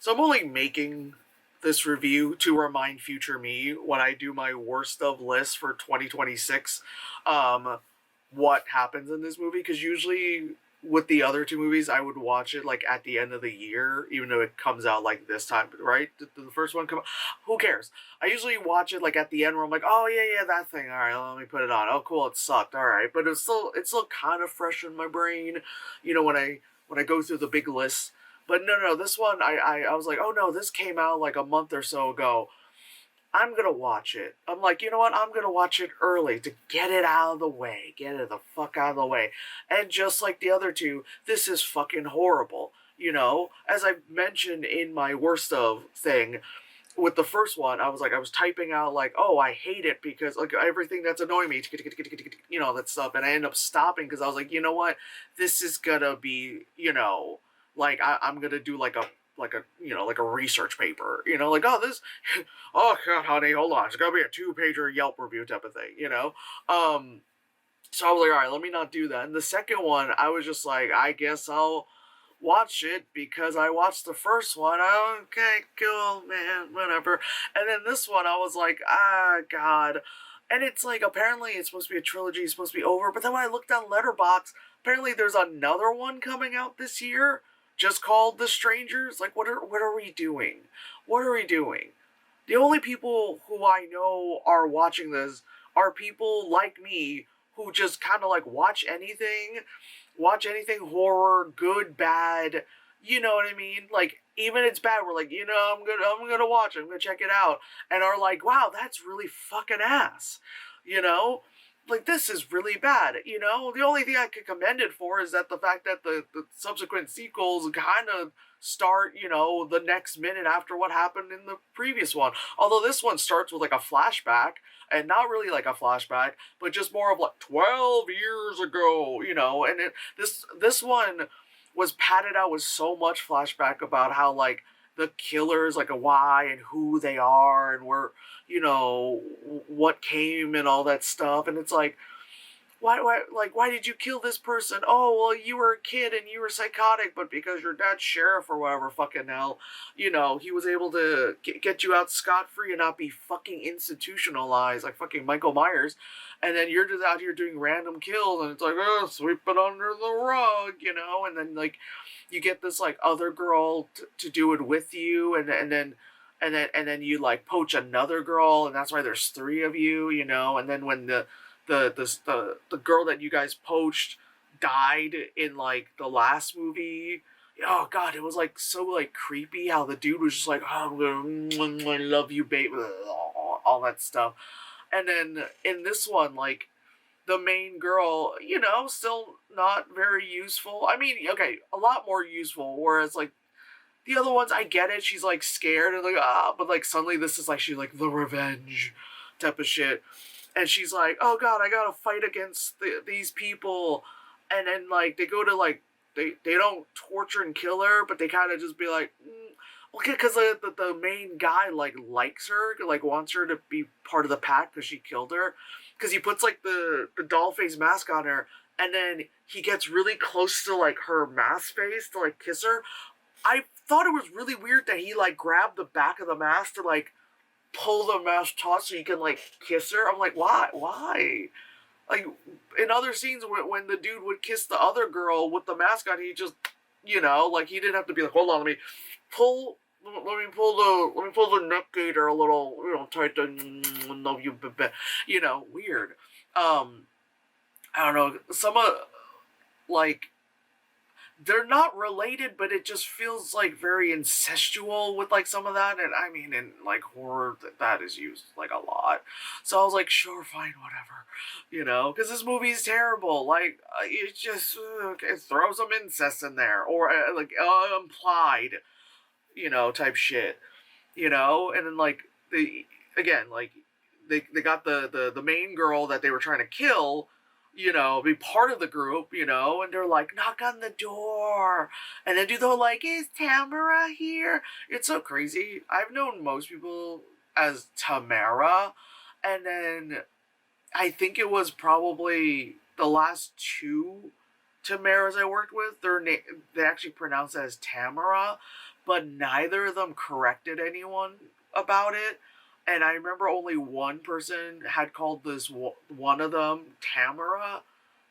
So I'm only making this review to remind future me when I do my worst of list for 2026, um, what happens in this movie. Because usually with the other two movies, I would watch it like at the end of the year, even though it comes out like this time, right? Did the first one come out? Who cares? I usually watch it like at the end where I'm like, oh yeah, that thing. All right, let me put it on. Oh cool, it sucked. All right, but it's still kind of fresh in my brain, when I go through the big list. But no, this one I was like, oh no, this came out like a month or so ago. I'm gonna watch it. I'm like, you know what? I'm gonna watch it early to get it out of the way. Get it the fuck out of the way. And just like the other two, this is fucking horrible. As I mentioned in my worst of thing, with the first one, I was typing out like, oh, I hate it because like everything that's annoying me, that stuff, and I end up stopping because I was like, you know what, this is gonna be, like I'm gonna do like a research paper, like oh this, oh god, honey, hold on, it's gonna be a 2-pager Yelp review type of thing. Um, so I was like, all right, let me not do that. And the second one, I was just like, I guess I'll watch it because I watched the first one. Okay, cool, man, whatever. And then this one, I was like, ah, God. And it's like, apparently it's supposed to be a trilogy, it's supposed to be over. But then when I looked on Letterboxd, apparently there's another one coming out this year, just called The Strangers. Like, what are we doing? What are we doing? The only people who I know are watching this are people like me who just kind of like watch anything horror, good, bad. You know what I mean? Like even it's bad, we're like, I'm gonna watch it, I'm gonna check it out, and are like, wow, that's really fucking ass. You know, like this is really bad. The only thing I could commend it for is that the fact that the subsequent sequels kind of start, the next minute after what happened in the previous one. Although this one starts with like a flashback, and not really like a flashback, but just more of like 12 years ago, and this one was padded out with so much flashback about how like the killers, like a why and who they are and where, what came and all that stuff. And it's like, why did you kill this person? Oh, well, you were a kid and you were psychotic, but because your dad's sheriff or whatever fucking hell, he was able to get you out scot-free and not be fucking institutionalized like fucking Michael Myers. And then you're just out here doing random kills and it's like, oh, sweep it under the rug, and then like you get this like other girl to do it with you, and then you like poach another girl, and that's why there's three of you, and then when the girl that you guys poached died in like the last movie. Oh god, it was like so like creepy how the dude was just like, oh, I love you, babe, all that stuff. And then in this one, like the main girl, still not very useful. I mean, okay, a lot more useful. Whereas like the other ones, I get it. She's like scared and like but like suddenly this is like she's like the revenge type of shit, and she's like, oh god, I gotta fight against these people, and then like they go to like they don't torture and kill her, but they kind of just be like, okay, because the main guy like likes her, like wants her to be part of the pack because she killed her, because he puts like the doll face mask on her, and then he gets really close to like her mask face to like kiss her. I thought it was really weird that he like grabbed the back of the mask to like pull the mask taut so you can like kiss her. I'm like, why? Why? Like in other scenes when the dude would kiss the other girl with the mask on, he just, like he didn't have to be like, hold on, pull. Let me pull the neck gaiter a little, tight to love you, weird. I don't know. Some of like they're not related, but it just feels like very incestual with like some of that. And I mean, in like horror, that is used like a lot. So I was like, sure, fine, whatever, because this movie is terrible. Like, it just it throws some incest in there or like implied, type shit, and then like they again like they got the main girl that they were trying to kill, be part of the group, and they're like, knock on the door. And then do the whole, like, is Tamara here? It's so crazy. I've known most people as Tamara. And then I think it was probably the last two Tamaras I worked with, they actually pronounce it as Tamara, but neither of them corrected anyone about it. And I remember only one person had called this one of them Tamara.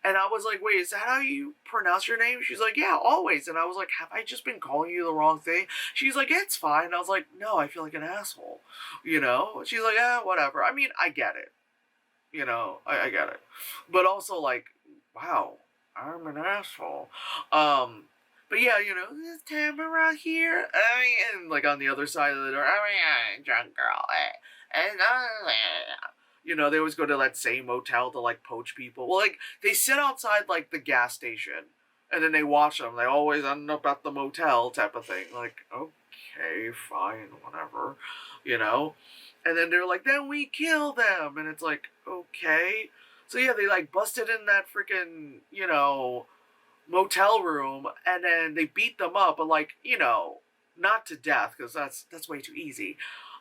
And I was like, wait, is that how you pronounce your name? She's like, yeah, always. And I was like, have I just been calling you the wrong thing? She's like, it's fine. And I was like, no, I feel like an asshole. You know? She's like, yeah, whatever. I mean, I get it. You know, I get it. But also, like, wow, I'm an asshole. But yeah, you know, is Tamara here? I mean, and like on the other side of the door, I mean, drunk girl. And, you know, they always go to that same motel to like poach people. Well, like, they sit outside like the gas station and then they watch them. They always end up at the motel type of thing. Like, okay, fine, whatever, you know? And then they're like, then we kill them. And it's like, okay. So yeah, they like busted in that freaking, you know, motel room and then they beat them up, but like, you know, not to death because that's way too easy.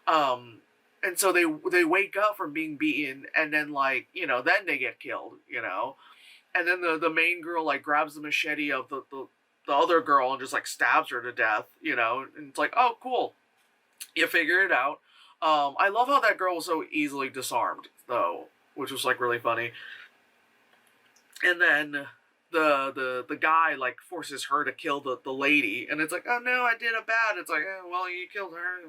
And so they wake up from being beaten and then like, you know, then they get killed, you know. And then the main girl like grabs the machete of the other girl and just like stabs her to death, you know. And it's like, oh cool, you figured it out. I love how that girl was so easily disarmed though, which was like really funny. And then the guy like forces her to kill the lady, and it's like, oh no, I did a bad. It's like, well, you killed her,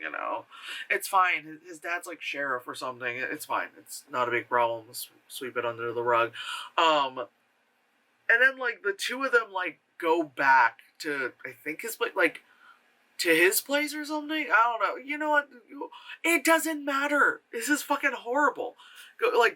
you know, it's fine. His dad's like sheriff or something. It's fine. It's not a big problem. Sweep it under the rug. And then like the two of them like go back to I think his place, like to his place or something. I don't know. You know what? It doesn't matter. This is fucking horrible.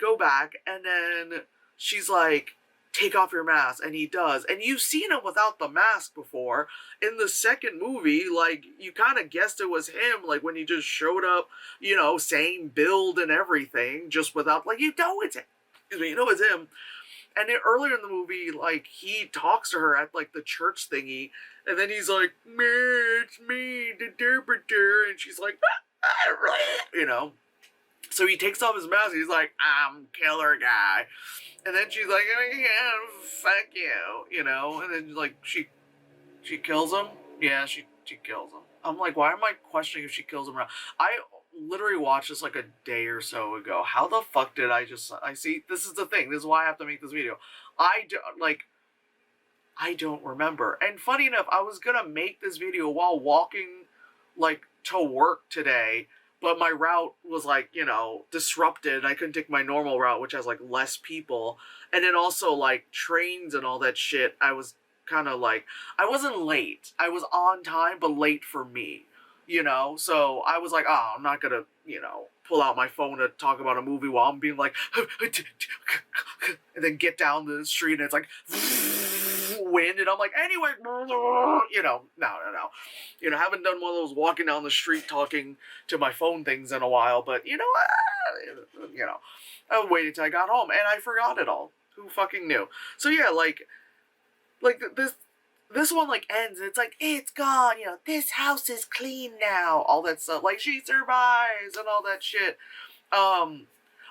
Go back, and then she's like, take off your mask, and he does. And you've seen him without the mask before. In the second movie, like, you kind of guessed it was him, like, when he just showed up, you know, same build and everything, just without, like, you know it's him. You know it's him. And then earlier in the movie, like, he talks to her at, like, the church thingy, and then he's like, it's me, and she's like, you know. So he takes off his mask, he's like, I'm killer guy. And then she's like, yeah, fuck you, you know. And then like she kills him. Yeah, she kills him. I'm like, why am I questioning if she kills him? I literally watched this like a day or so ago. How the fuck did I see? This is the thing. This is why I have to make this video. I don't remember. And funny enough, I was gonna make this video while walking like to work today. But my route was like, you know, disrupted. I couldn't take my normal route, which has like less people. And then also like trains and all that shit. I was kind of like, I wasn't late. I was on time, but late for me, you know? So I was like, oh, I'm not going to, you know, pull out my phone to talk about a movie while I'm being like, and then get down the street and it's like, wind, and I'm like, anyway, you know, no. You know, haven't done one of those walking down the street talking to my phone things in a while, but you know, I waited till I got home, and I forgot it all. Who fucking knew? So yeah, like this one like ends, and it's like, it's gone, you know, this house is clean now, all that stuff, like she survives and all that shit.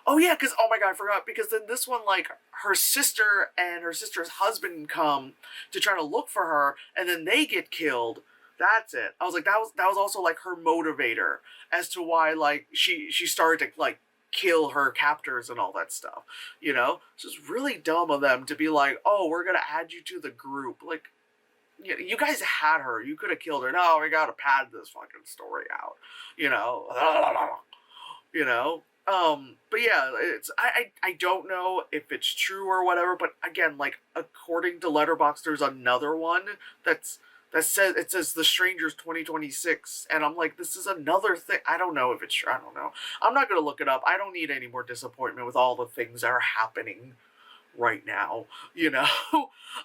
Oh yeah, because, oh my god, I forgot, because then this one, like, her sister and her sister's husband come to try to look for her, and then they get killed. That's it. I was like, that was also, like, her motivator as to why, like, she started to, like, kill her captors and all that stuff, you know? It's just really dumb of them to be like, oh, we're gonna add you to the group. Like, you guys had her. You could have killed her. No, we gotta pad this fucking story out, you know? You know? But yeah, it's I don't know if it's true or whatever, but again, like, according to Letterboxd, there's another one that says The Strangers 2026, and I'm like, this is another thing. I don't know if it's true. I don't know. I'm not gonna look it up. I don't need any more disappointment with all the things that are happening right now, you know?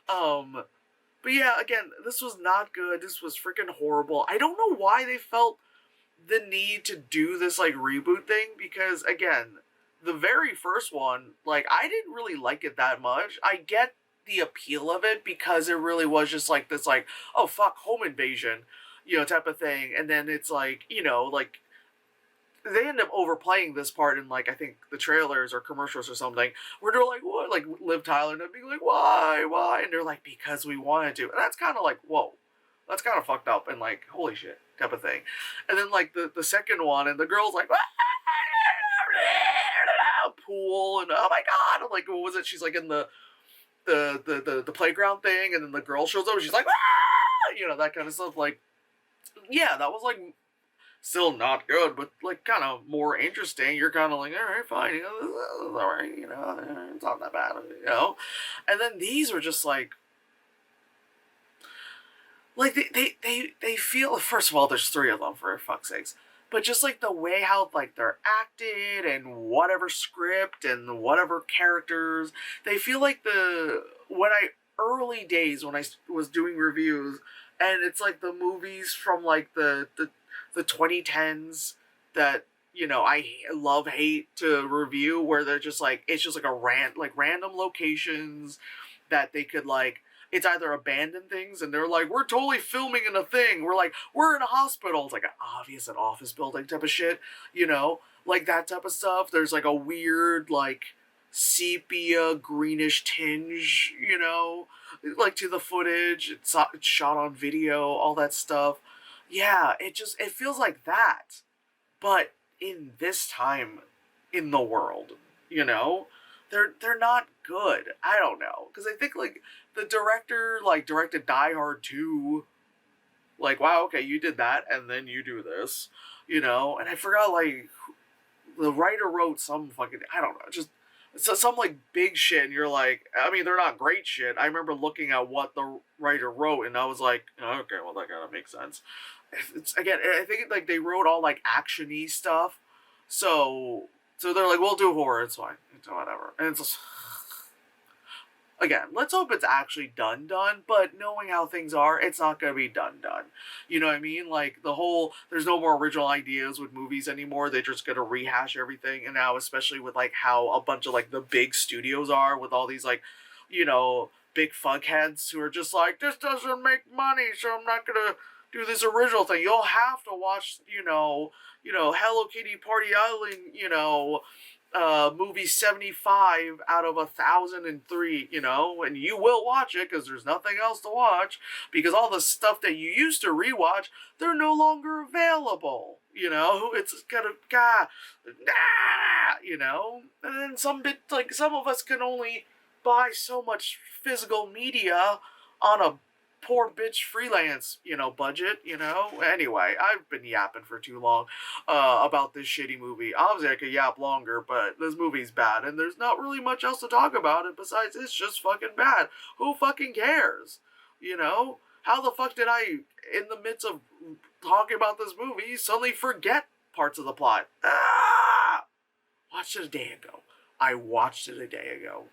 But yeah, again, this was not good. This was freaking horrible. I don't know why they felt the need to do this like reboot thing, because again, the very first one, like, I didn't really like it that much. I get the appeal of it because it really was just like this, like, oh fuck, home invasion, you know, type of thing. And then it's like, you know, like, they end up overplaying this part in, like, I think the trailers or commercials or something, where they're like, what, like Liv Tyler and being like, why, and they're like, because we wanted to, and that's kind of like, whoa, that's kind of fucked up and like, holy shit type of thing. And then like the second one, and the girl's like, pool, and oh my god, I'm like, what was it? She's like in the playground thing, and then the girl shows up, and she's like, that kind of stuff. Like, yeah, that was like still not good, but like kind of more interesting. You're kind of like, all right, fine, this is all right, it's not that bad. And then these were just like they feel. First of all, there's three of them for fuck's sakes. But just like the way how like they're acted and whatever script and whatever characters, they feel like when I early days when I was doing reviews, and it's like the movies from like the 2010s that I love hate to review, where they're just like, it's just like random locations that they could like, it's either abandoned things and they're like, we're totally filming in a thing. We're like, we're in a hospital. It's like an obvious an office building type of shit, like that type of stuff. There's like a weird, like, sepia greenish tinge, like to the footage. It's shot on video, all that stuff. Yeah, it feels like that. But in this time in the world, they're not good. I don't know, because I think like the director like directed Die Hard 2. Like, wow, okay, you did that, and then you do this, and I forgot, like, the writer wrote some fucking, I don't know, just some like big shit, and you're like, I mean, they're not great shit. I remember looking at what the writer wrote, and I was like, oh, okay, well, that kind of makes sense. It's, again, I think like they wrote all like action-y stuff, so they're like, we'll do horror, it's fine, it's whatever, and it's just, again, let's hope it's actually done, but knowing how things are, it's not gonna be done. You know what I mean? Like, there's no more original ideas with movies anymore. They're just gonna rehash everything, and now, especially with, like, how a bunch of, like, the big studios are, with all these, like, big fuckheads who are just like, this doesn't make money, so I'm not gonna do this original thing. You'll have to watch, Hello Kitty Party Island, movie 75 out of 1,003, and you will watch it because there's nothing else to watch, because all the stuff that you used to rewatch, they're no longer available. It's gonna, and then some of us can only buy so much physical media on a poor bitch freelance, budget, Anyway, I've been yapping for too long about this shitty movie. Obviously, I could yap longer, but this movie's bad, and there's not really much else to talk about it besides it's just fucking bad. Who fucking cares? How the fuck did I, in the midst of talking about this movie, suddenly forget parts of the plot? Watched it a day ago. I watched it a day ago.